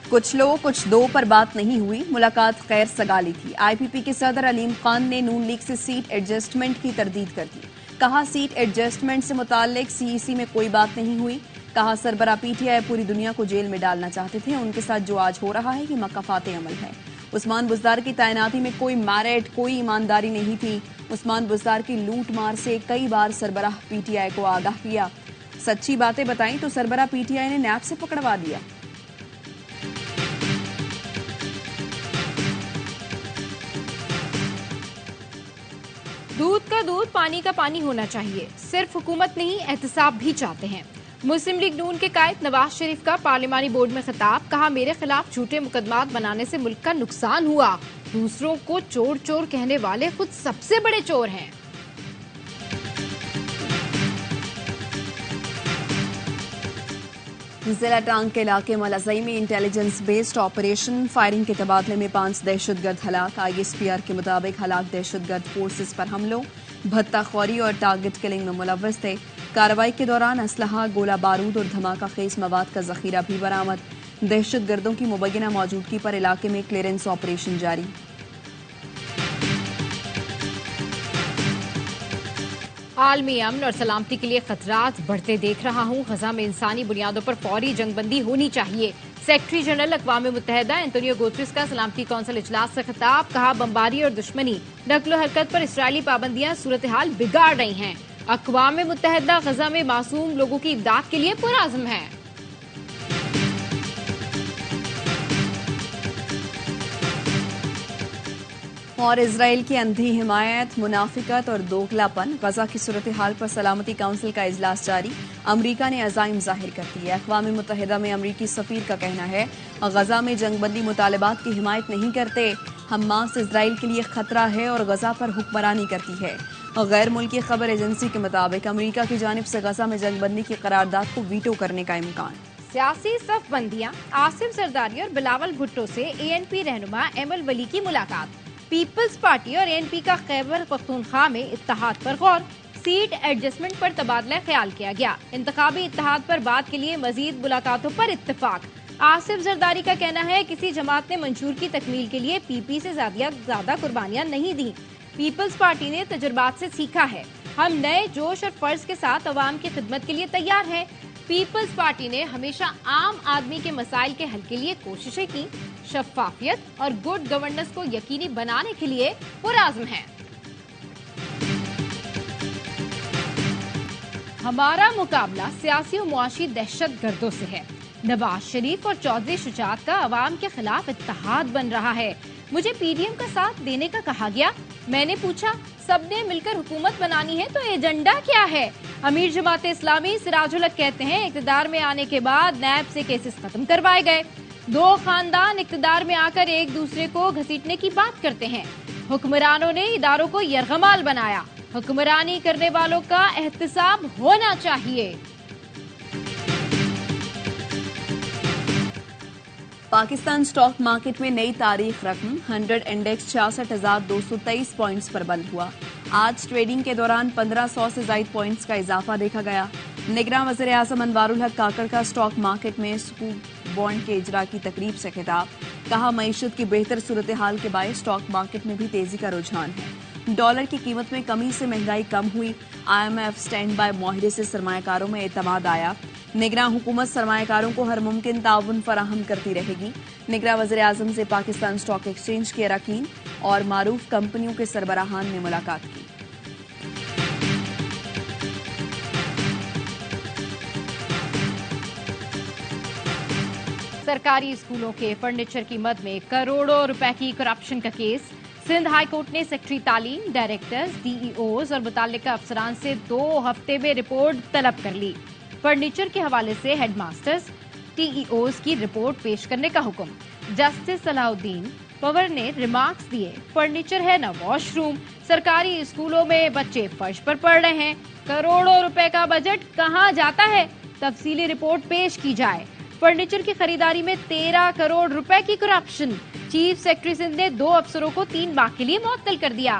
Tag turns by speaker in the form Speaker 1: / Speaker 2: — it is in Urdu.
Speaker 1: کچھ لو کچھ دو پر بات نہیں ہوئی، ملاقات غیر سگالی تھی۔ آئی پی پی کے صدر علیم خان نے نون لیگ سے سیٹ ایڈجسٹمنٹ کی تردید کر دی۔ کہا سیٹ ایڈجسٹمنٹ سے متعلق سی ای سی میں کوئی بات نہیں ہوئی۔ کہا سربراہ پی ٹی آئی پوری دنیا کو جیل میں ڈالنا چاہتے تھے، ان کے ساتھ جو آج ہو رہا ہے یہ مکافات عمل ہے۔ عثمان بزدار کی تعیناتی میں کوئی میرٹ، کوئی ایمانداری نہیں تھی۔ عثمان بزدار کی لوٹ مار سے کئی بار سربراہ پی ٹی آئی کو آگاہ کیا۔ سچی باتیں بتائیں تو سربراہ پی ٹی آئی نے نیب سے پکڑوا دیا۔
Speaker 2: دودھ کا دودھ پانی کا پانی ہونا چاہیے، صرف حکومت نہیں احتساب بھی چاہتے ہیں۔ مسلم لیگ نون کے قائد نواز شریف کا پارلیمانی بورڈ میں خطاب، کہا میرے خلاف جھوٹے مقدمات بنانے سے ملک کا نقصان ہوا، دوسروں کو چور چور کہنے والے خود سب سے بڑے چور ہیں۔
Speaker 1: ضلع ٹانگ کے علاقے ملازئی میں انٹیلیجنس بیسڈ آپریشن فائرنگ کے تبادلے میں 5 دہشت گرد ہلاک۔ آئی ایس پی آر کے مطابق ہلاک دہشت گرد فورسز پر حملوں، بھتہ خوری اور ٹارگٹ کلنگ میں ملوث تھے۔ کارروائی کے دوران اسلحہ، گولہ بارود اور دھماکہ خیز مواد کا ذخیرہ بھی برآمد۔ دہشت گردوں کی مبینہ موجودگی پر علاقے میں کلیئرنس آپریشن جاری۔
Speaker 2: عالمی امن اور سلامتی کے لیے خطرات بڑھتے دیکھ رہا ہوں، غزہ میں انسانی بنیادوں پر فوری جنگ بندی ہونی چاہیے۔ سیکرٹری جنرل اقوام متحدہ اینٹونیو گوتریس کا سلامتی کونسل اجلاس سے خطاب، کہا بمباری اور دشمنی نقل و حرکت پر اسرائیلی پابندیاں صورتحال بگاڑ رہی ہیں۔ اقوام متحدہ غزہ میں معصوم لوگوں کی امداد کے لیے پرعزم ہے۔
Speaker 1: اور اسرائیل کی اندھی حمایت، منافقت اور دوگلاپن، غزہ کی صورتحال پر سلامتی کونسل کا اجلاس جاری۔ امریکہ نے عزائم ظاہر کر دی ہے۔ اقوام متحدہ میں امریکی سفیر کا کہنا ہے غزہ میں جنگ بندی مطالبات کی حمایت نہیں کرتے، حماس اسرائیل کے لیے خطرہ ہے اور غزہ پر حکمرانی کرتی ہے۔ غیر ملکی خبر ایجنسی کے مطابق امریکہ کی جانب سے غزہ میں جنگ بندی کی قرارداد کو ویٹو کرنے کا امکان۔
Speaker 2: سیاسی صف بندیاں، آصف زرداری اور بلاول بھٹو سے اے این پی رہنما ایمل ولی کی ملاقات۔ پیپلز پارٹی اور اے این پی کا خیبر پختونخوا میں اتحاد پر غور، سیٹ ایڈجسٹمنٹ پر تبادلہ خیال کیا گیا۔ انتخابی اتحاد پر بات کے لیے مزید ملاقاتوں پر اتفاق۔ آصف زرداری کا کہنا ہے کسی جماعت نے منشور کی تکمیل کے لیے پی پی سے زیادہ قربانیاں نہیں دیں۔ پیپلز پارٹی نے تجربات سے سیکھا ہے، ہم نئے جوش اور فرض کے ساتھ عوام کی خدمت کے لیے تیار ہیں۔ پیپلز پارٹی نے ہمیشہ عام آدمی کے مسائل کے حل کے لیے کوششیں کی، شفافیت اور گڈ گورننس کو یقینی بنانے کے لیے پرعزم ہے۔ ہمارا مقابلہ سیاسی و معاشی دہشت گردوں سے ہے۔ نواز شریف اور چودھری شجاعت کا عوام کے خلاف اتحاد بن رہا ہے۔ مجھے پی ڈی ایم کا ساتھ دینے کا کہا گیا، میں نے پوچھا سب نے مل کر حکومت بنانی ہے تو ایجنڈا کیا ہے؟ امیر جماعت اسلامی سراج الحق کہتے ہیں اقتدار میں آنے کے بعد نیب سے کیسز ختم کروائے گئے۔ دو خاندان اقتدار میں آ کر ایک دوسرے کو گھسیٹنے کی بات کرتے ہیں۔ حکمرانوں نے اداروں کو یرغمال بنایا، حکمرانی کرنے والوں کا احتساب ہونا چاہیے۔
Speaker 1: پاکستان سٹاک مارکیٹ میں نئی تاریخ رقم، 100 انڈیکس 66,223 پوائنٹس پر بند ہوا۔ آج ٹریڈنگ کے دوران 1500 سے زائد پوائنٹس کا اضافہ دیکھا گیا۔ نگراں وزیر اعظم انوار الحق کاکڑ کا سٹاک مارکیٹ میں سکوک بانڈ کے اجرا کی تقریب سے خطاب، کہا معیشت کی بہتر صورتحال کے باعث سٹاک مارکیٹ میں بھی تیزی کا رجحان ہے۔ ڈالر کی قیمت میں کمی سے مہنگائی کم ہوئی، I M F standby معاہدے سے سرمایہ کاروں میں اعتماد آیا۔ نگراں حکومت سرمایہ کاروں کو ہر ممکن تعاون فراہم کرتی رہے گی۔ نگراں وزیر اعظم سے پاکستان سٹاک ایکسچینج کے اراکین اور معروف کمپنیوں کے سربراہان نے ملاقات کی۔
Speaker 2: سرکاری اسکولوں کے فرنیچر کی مد میں کروڑوں روپے کی کرپشن کا کیس، سندھ ہائی کورٹ نے سیکرٹری تعلیم، ڈائریکٹرز، ڈی ای اوز اور متعلقہ افسران سے 2 ہفتے میں رپورٹ طلب کر لی۔ فرنیچر کے حوالے سے headmasters, T E Os کی رپورٹ پیش کرنے کا حکم۔ جسٹس صلاح الدین پور نے ریمارکس دیے، فرنیچر ہے نہ واش روم، سرکاری اسکولوں میں بچے فرش پر پڑھ رہے ہیں، کروڑوں روپے کا بجٹ کہاں جاتا ہے؟ تفصیلی رپورٹ پیش کی جائے۔ فرنیچر کی خریداری میں 13 کروڑ روپے کی کرپشن، چیف سیکرٹری سندھ نے 2 افسروں کو 3 ماہ کے لیے معطل کر دیا۔